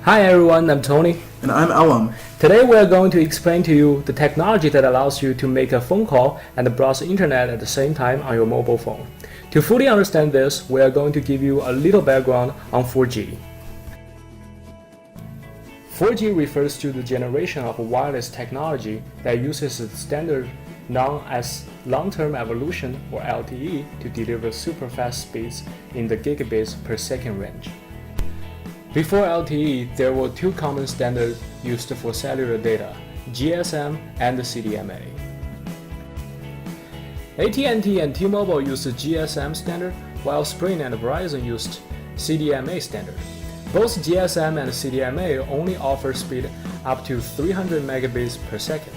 Hi everyone, I'm Tony. And I'm Elam. Today we are going to explain to you the technology that allows you to make a phone call and browse the internet at the same time on your mobile phone. To fully understand this, we are going to give you a little background on 4G. 4G refers to the generation of wireless technology that uses the standard known as long-term evolution or LTE to deliver super fast speeds in the gigabits per second range. Before LTE, there were two common standards used for cellular data, GSM and CDMA. AT&T and T-Mobile used the GSM standard, while Sprint and Verizon used CDMA standard. Both GSM and CDMA only offer speed up to 300 megabits per second.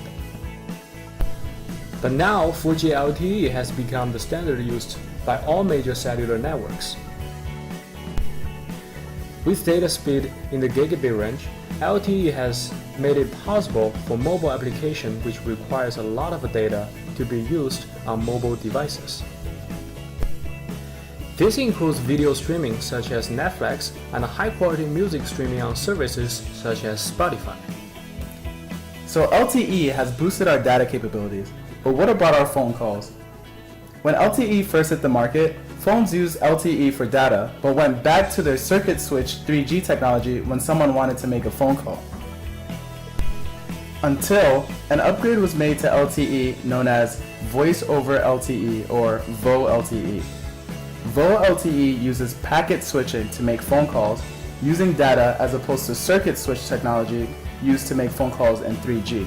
But now, 4G LTE has become the standard used by all major cellular networks. With data speed in the gigabit range, LTE has made it possible for mobile application which requires a lot of data to be used on mobile devices. This includes video streaming such as Netflix and high-quality music streaming on services such as Spotify. So LTE has boosted our data capabilities, but what about our phone calls? When LTE first hit the market, phones used LTE for data, but went back to their circuit switch 3G technology when someone wanted to make a phone call. Until an upgrade was made to LTE known as Voice over LTE or VoLTE. VoLTE uses packet switching to make phone calls using data as opposed to circuit switch technology used to make phone calls in 3G.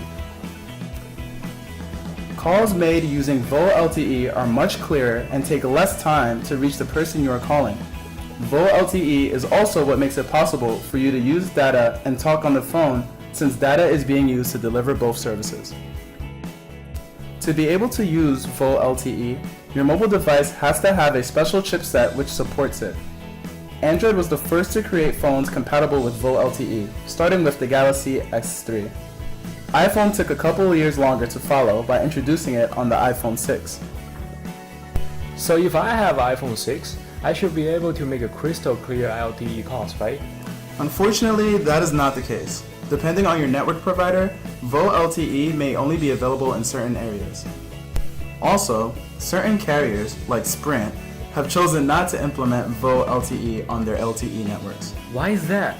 Calls made using VoLTE are much clearer and take less time to reach the person you are calling. VoLTE is also what makes it possible for you to use data and talk on the phone, since data is being used to deliver both services. To be able to use VoLTE, your mobile device has to have a special chipset which supports it. Android was the first to create phones compatible with VoLTE, starting with the Galaxy S3. iPhone took a couple of years longer to follow by introducing it on the iPhone 6. So if I have iPhone 6, I should be able to make a crystal clear LTE calls, right? Unfortunately, that is not the case. Depending on your network provider, VoLTE may only be available in certain areas. Also, certain carriers, like Sprint, have chosen not to implement VoLTE on their LTE networks. Why is that?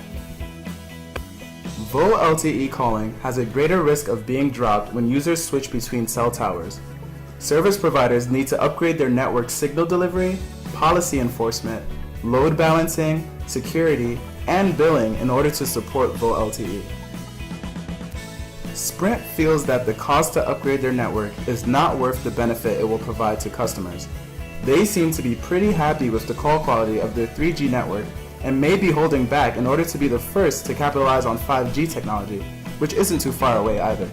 VoLTE calling has a greater risk of being dropped when users switch between cell towers. Service providers need to upgrade their network signal delivery, policy enforcement, load balancing, security, and billing in order to support VoLTE. Sprint feels that the cost to upgrade their network is not worth the benefit it will provide to customers. They seem to be pretty happy with the call quality of their 3G network and may be holding back in order to be the first to capitalize on 5G technology, which isn't too far away either.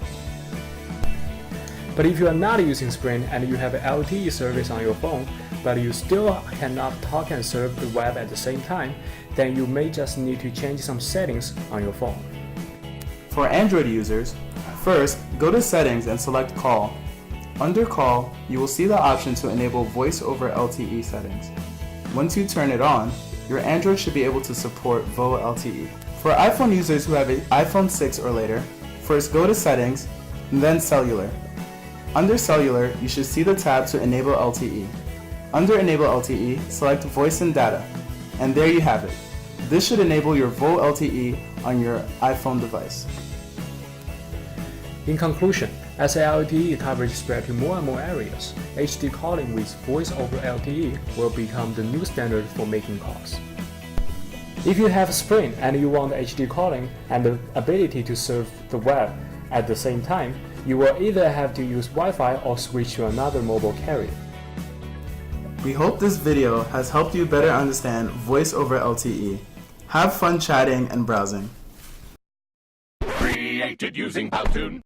But if you are not using Sprint and you have an LTE service on your phone, but you still cannot talk and surf the web at the same time, then you may just need to change some settings on your phone. For Android users, first go to Settings and select Call. Under Call, you will see the option to enable Voice over LTE settings. Once you turn it on, your Android should be able to support VoLTE. For iPhone users who have an iPhone 6 or later, first go to Settings, and then Cellular. Under Cellular, you should see the tab to enable LTE. Under Enable LTE, select Voice and Data, and there you have it. This should enable your VoLTE on your iPhone device. In conclusion, as LTE coverage spread to more and more areas, HD calling with Voice over LTE will become the new standard for making calls. If you have Sprint and you want HD calling and the ability to surf the web at the same time, you will either have to use Wi-Fi or switch to another mobile carrier. We hope this video has helped you better understand Voice over LTE. Have fun chatting and browsing. Created using VoLTE.